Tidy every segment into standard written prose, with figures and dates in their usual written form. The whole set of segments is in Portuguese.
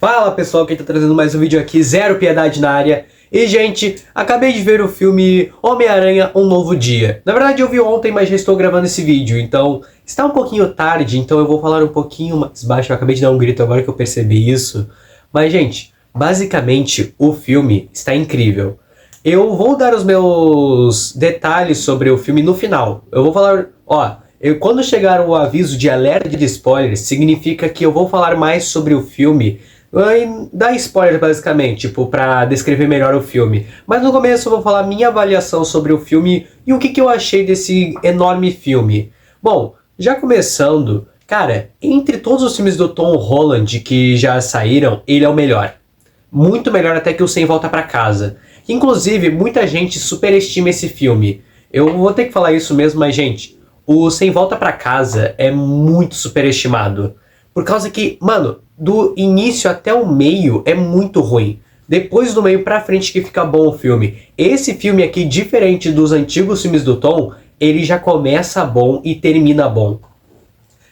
Fala pessoal, quem tá trazendo mais um vídeo aqui, Zero Piedade na área. E gente, acabei de ver o filme Homem-Aranha Um Novo Dia. Na verdade eu vi ontem, mas já estou gravando esse vídeo, então está um pouquinho tarde, então eu vou falar um pouquinho mais baixo. Eu acabei de dar um grito agora que eu percebi isso. Mas gente, basicamente o filme está incrível. Eu vou dar os meus detalhes sobre o filme no final. Eu vou falar, quando chegar o aviso de alerta de spoilers, significa que eu vou falar mais sobre o filme. Dar spoiler basicamente, tipo, pra descrever melhor o filme. Mas no começo eu vou falar minha avaliação sobre o filme e o que eu achei desse enorme filme. Bom, já começando, cara, entre todos os filmes do Tom Holland que já saíram, ele é o melhor. Muito melhor até que o Sem Volta Pra Casa. Inclusive, muita gente superestima esse filme. Eu vou ter que falar isso mesmo, mas gente, o Sem Volta Pra Casa é muito superestimado. Por causa que, mano, do início até o meio é muito ruim. Depois do meio pra frente que fica bom o filme. Esse filme aqui, diferente dos antigos filmes do Tom, ele já começa bom e termina bom.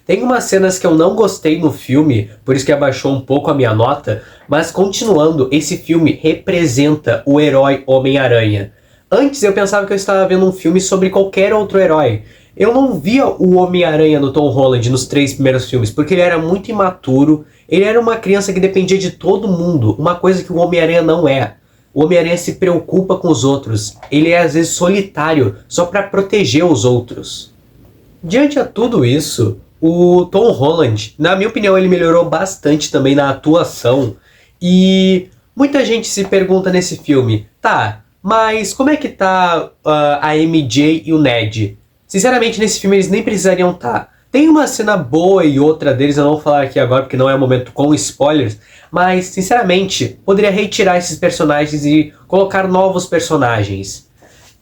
Tem umas cenas que eu não gostei no filme, por isso que abaixou um pouco a minha nota, mas continuando, esse filme representa o herói Homem-Aranha. Antes eu pensava que eu estava vendo um filme sobre qualquer outro herói. Eu não via o Homem-Aranha no Tom Holland nos 3 primeiros filmes, porque ele era muito imaturo, ele era uma criança que dependia de todo mundo, uma coisa que o Homem-Aranha não é. O Homem-Aranha se preocupa com os outros, ele é às vezes solitário, só para proteger os outros. Diante a tudo isso, o Tom Holland, na minha opinião, ele melhorou bastante também na atuação, e muita gente se pergunta nesse filme, tá, mas como é que tá a MJ e o Ned? Sinceramente, nesse filme eles nem precisariam estar. Tem uma cena boa e outra deles, eu não vou falar aqui agora porque não é o momento com spoilers, mas, sinceramente, poderia retirar esses personagens e colocar novos personagens.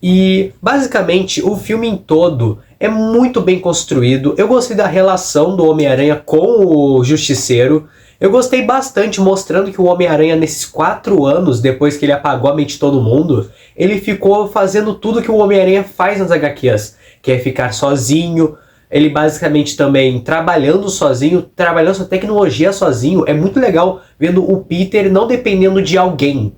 E, basicamente, o filme em todo é muito bem construído. Eu gostei da relação do Homem-Aranha com o Justiceiro. Eu gostei bastante mostrando que o Homem-Aranha, nesses 4 anos, depois que ele apagou a mente de todo mundo, ele ficou fazendo tudo que o Homem-Aranha faz nas HQs, que é ficar sozinho. Ele basicamente também trabalhando sozinho, trabalhando sua tecnologia sozinho. É muito legal vendo o Peter não dependendo de alguém.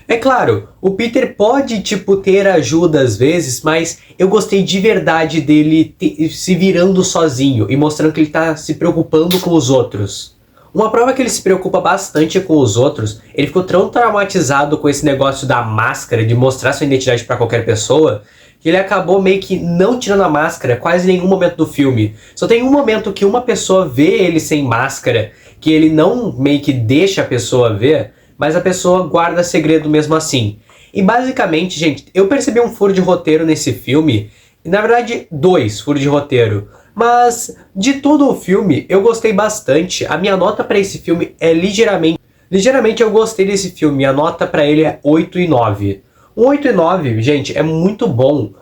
É claro, o Peter pode, tipo, ter ajuda às vezes, mas eu gostei de verdade dele se virando sozinho e mostrando que ele tá se preocupando com os outros. Uma prova que ele se preocupa bastante com os outros, ele ficou tão traumatizado com esse negócio da máscara, de mostrar sua identidade pra qualquer pessoa, que ele acabou meio que não tirando a máscara quase nenhum momento do filme. Só tem um momento que uma pessoa vê ele sem máscara, que ele não meio que deixa a pessoa ver, mas a pessoa guarda segredo mesmo assim. E basicamente, gente, eu percebi um furo de roteiro nesse filme, e na verdade 2 furos de roteiro. Mas de todo o filme eu gostei bastante. A minha nota para esse filme é ligeiramente eu gostei desse filme. A nota para ele é 8,9. Um 8,9, gente, é muito bom.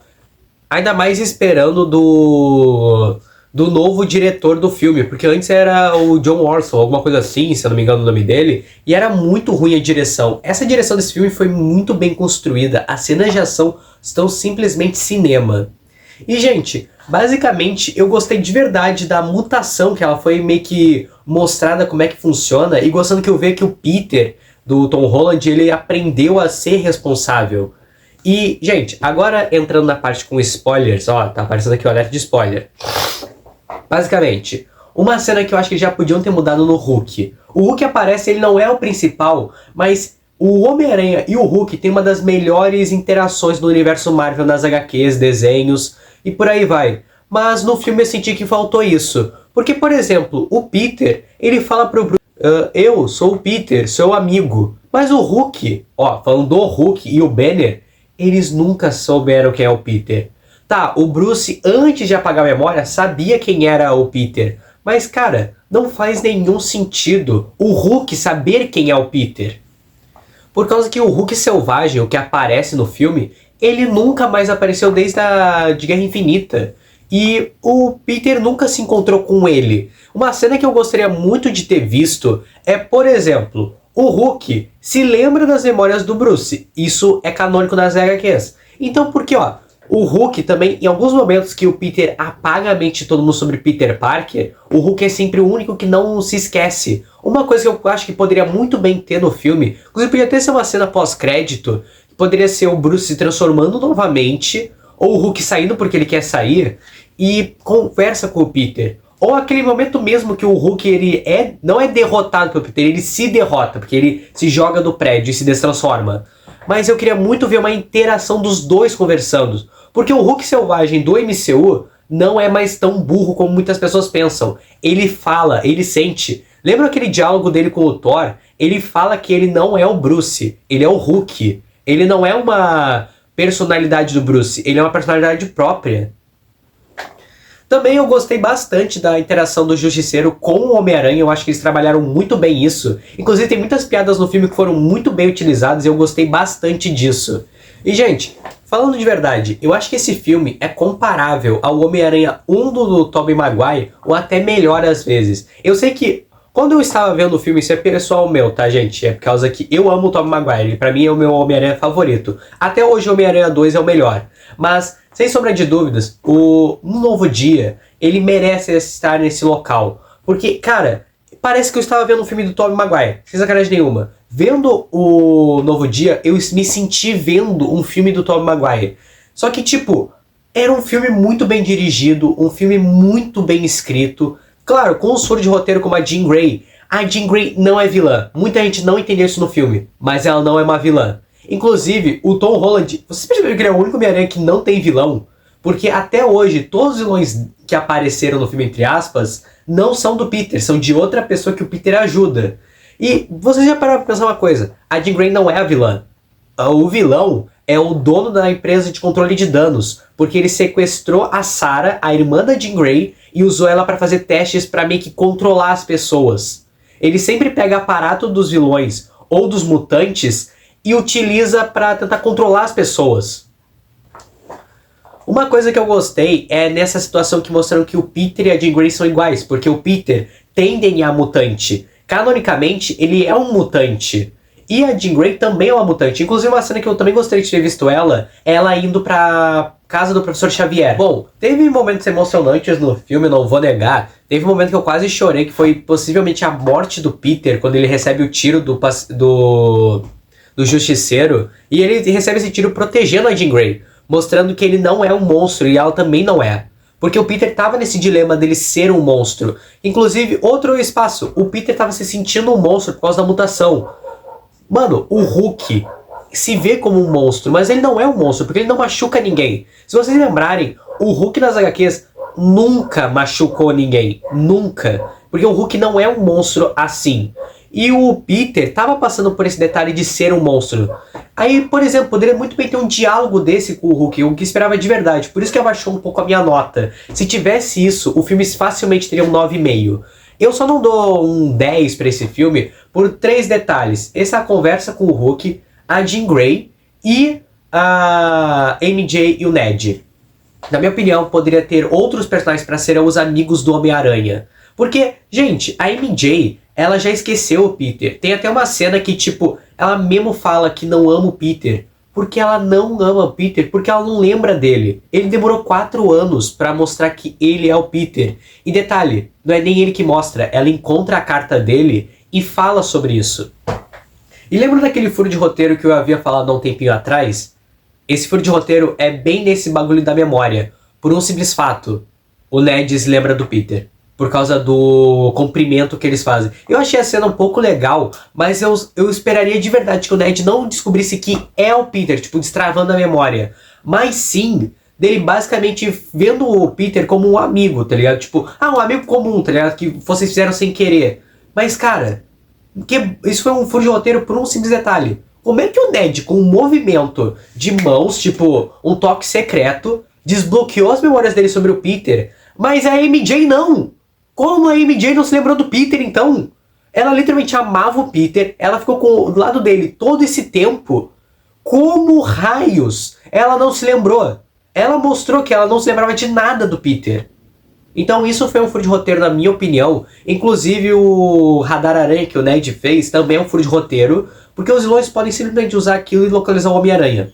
Ainda mais esperando do novo diretor do filme, porque antes era o John Warsaw, alguma coisa assim, se eu não me engano o nome dele, e era muito ruim a direção. Essa direção desse filme foi muito bem construída, as cenas de ação estão simplesmente cinema. E gente, basicamente eu gostei de verdade da mutação, que ela foi meio que mostrada como é que funciona, e gostando que eu vejo que o Peter, do Tom Holland, ele aprendeu a ser responsável. E, gente, agora entrando na parte com spoilers, tá aparecendo aqui o alerta de spoiler. Basicamente, uma cena que eu acho que já podiam ter mudado no Hulk. O Hulk aparece, ele não é o principal, mas o Homem-Aranha e o Hulk têm uma das melhores interações do universo Marvel nas HQs, desenhos e por aí vai. Mas no filme eu senti que faltou isso. Porque, por exemplo, o Peter, ele fala pro Bruce, eu sou o Peter, seu amigo. Mas o Hulk, falando do Hulk e o Banner, eles nunca souberam quem é o Peter. Tá, o Bruce, antes de apagar a memória, sabia quem era o Peter. Mas, cara, não faz nenhum sentido o Hulk saber quem é o Peter. Por causa que o Hulk selvagem, o que aparece no filme, ele nunca mais apareceu desde a de Guerra Infinita. E o Peter nunca se encontrou com ele. Uma cena que eu gostaria muito de ter visto é, por exemplo, o Hulk se lembra das memórias do Bruce. Isso é canônico nas HQs. Então, por que, o Hulk também, em alguns momentos que o Peter apaga a mente de todo mundo sobre Peter Parker, o Hulk é sempre o único que não se esquece. Uma coisa que eu acho que poderia muito bem ter no filme, inclusive podia até ser uma cena pós-crédito, poderia ser o Bruce se transformando novamente, ou o Hulk saindo porque ele quer sair, e conversa com o Peter. Ou aquele momento mesmo que o Hulk não é derrotado pelo Peter, ele se derrota, porque ele se joga do prédio e se destransforma. Mas eu queria muito ver uma interação dos dois conversando. Porque o Hulk selvagem do MCU não é mais tão burro como muitas pessoas pensam. Ele fala, ele sente. Lembra aquele diálogo dele com o Thor? Ele fala que ele não é o Bruce, ele é o Hulk. Ele não é uma personalidade do Bruce, ele é uma personalidade própria. Também eu gostei bastante da interação do Justiceiro com o Homem-Aranha, eu acho que eles trabalharam muito bem isso. Inclusive tem muitas piadas no filme que foram muito bem utilizadas e eu gostei bastante disso. E gente, falando de verdade, eu acho que esse filme é comparável ao Homem-Aranha 1 do Tobey Maguire, ou até melhor às vezes. Eu sei que quando eu estava vendo o filme, isso é pessoal meu, tá gente? É por causa que eu amo o Tobey Maguire, pra mim é o meu Homem-Aranha favorito. Até hoje o Homem-Aranha 2 é o melhor. Mas, sem sombra de dúvidas, Um Novo Dia, ele merece estar nesse local. Porque, cara, parece que eu estava vendo um filme do Tobey Maguire, sem sacanagem nenhuma. Vendo o Novo Dia, eu me senti vendo um filme do Tobey Maguire. Só que, tipo, era um filme muito bem dirigido, um filme muito bem escrito. Claro, com os furos de roteiro como a Jean Grey. A Jean Grey não é vilã. Muita gente não entendeu isso no filme, mas ela não é uma vilã. Inclusive, o Tom Holland, vocês perceberam que ele é o único Homem-Aranha que não tem vilão? Porque até hoje, todos os vilões que apareceram no filme, entre aspas, não são do Peter, são de outra pessoa que o Peter ajuda. E vocês já pararam pra pensar uma coisa, a Jean Grey não é a vilã. O vilão é o dono da empresa de controle de danos, porque ele sequestrou a Sarah, a irmã da Jean Grey, e usou ela para fazer testes para meio que controlar as pessoas. Ele sempre pega aparato dos vilões ou dos mutantes e utiliza para tentar controlar as pessoas. Uma coisa que eu gostei é nessa situação que mostraram que o Peter e a Jean Grey são iguais, porque o Peter tem DNA mutante. Canonicamente, ele é um mutante. E a Jean Grey também é uma mutante. Inclusive, uma cena que eu também gostaria de ter visto ela indo pra casa do professor Xavier. Bom, teve momentos emocionantes no filme, não vou negar. Teve um momento que eu quase chorei, que foi possivelmente a morte do Peter, quando ele recebe o tiro do Justiceiro. E ele recebe esse tiro protegendo a Jean Grey, mostrando que ele não é um monstro e ela também não é. Porque o Peter tava nesse dilema dele ser um monstro. Inclusive, outro espaço, o Peter tava se sentindo um monstro por causa da mutação. Mano, o Hulk se vê como um monstro, mas ele não é um monstro, porque ele não machuca ninguém. Se vocês lembrarem, o Hulk nas HQs nunca machucou ninguém. Nunca. Porque o Hulk não é um monstro assim. E o Peter tava passando por esse detalhe de ser um monstro. Aí, por exemplo, poderia muito bem ter um diálogo desse com o Hulk, o que esperava de verdade. Por isso que abaixou um pouco a minha nota. Se tivesse isso, o filme facilmente teria um 9,5. Eu só não dou um 10 pra esse filme por 3 detalhes. Essa conversa com o Hulk, a Jean Grey e a MJ e o Ned. Na minha opinião, poderia ter outros personagens para serem os amigos do Homem-Aranha. Porque, gente, a MJ, ela já esqueceu o Peter. Tem até uma cena que, tipo, ela mesmo fala que não ama o Peter. Porque ela não ama o Peter, porque ela não lembra dele. Ele demorou 4 anos pra mostrar que ele é o Peter. E detalhe, não é nem ele que mostra, ela encontra a carta dele e fala sobre isso. E lembra daquele furo de roteiro que eu havia falado há um tempinho atrás? Esse furo de roteiro é bem nesse bagulho da memória. Por um simples fato, o Ned se lembra do Peter. Por causa do comprimento que eles fazem. Eu achei a cena um pouco legal, mas eu esperaria de verdade que o Ned não descobrisse que é o Peter, tipo, destravando a memória. Mas sim, dele basicamente vendo o Peter como um amigo, tá ligado? Tipo, um amigo comum, tá ligado? Que vocês fizeram sem querer. Mas, cara, isso foi um furo de roteiro por um simples detalhe. Como é que o Ned, com um movimento de mãos, tipo, um toque secreto, desbloqueou as memórias dele sobre o Peter, mas a MJ não? Como a MJ não se lembrou do Peter, então? Ela literalmente amava o Peter, ela ficou do lado dele todo esse tempo. Como raios ela não se lembrou? Ela mostrou que ela não se lembrava de nada do Peter. Então isso foi um furo de roteiro na minha opinião. Inclusive o Radar Aranha que o Ned fez também é um furo de roteiro, porque os vilões podem simplesmente usar aquilo e localizar o Homem-Aranha.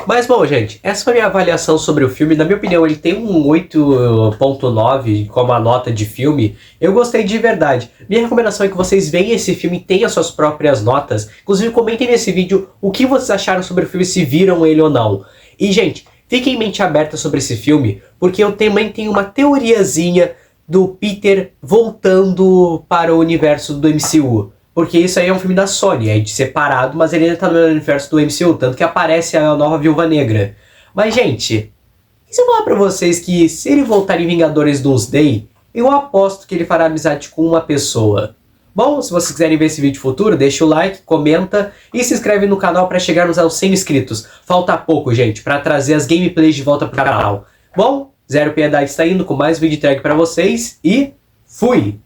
Mas bom, gente, essa foi a minha avaliação sobre o filme. Na minha opinião, ele tem um 8.9 como a nota de filme. Eu gostei de verdade. Minha recomendação é que vocês vejam esse filme e tenham suas próprias notas. Inclusive, comentem nesse vídeo o que vocês acharam sobre o filme, se viram ele ou não. E, gente, fiquem em mente aberta sobre esse filme, porque eu também tenho uma teoriazinha do Peter voltando para o universo do MCU. Porque isso aí é um filme da Sony, é de separado, mas ele ainda tá no universo do MCU, tanto que aparece a nova Viúva Negra. Mas, gente, e se eu falar pra vocês que se ele voltar em Vingadores Doomsday, eu aposto que ele fará amizade com uma pessoa. Bom, se vocês quiserem ver esse vídeo futuro, deixa o like, comenta e se inscreve no canal para chegarmos aos 100 inscritos. Falta pouco, gente, para trazer as gameplays de volta pro canal. Bom, Zero Piedade está indo com mais vídeo entregue para vocês e fui!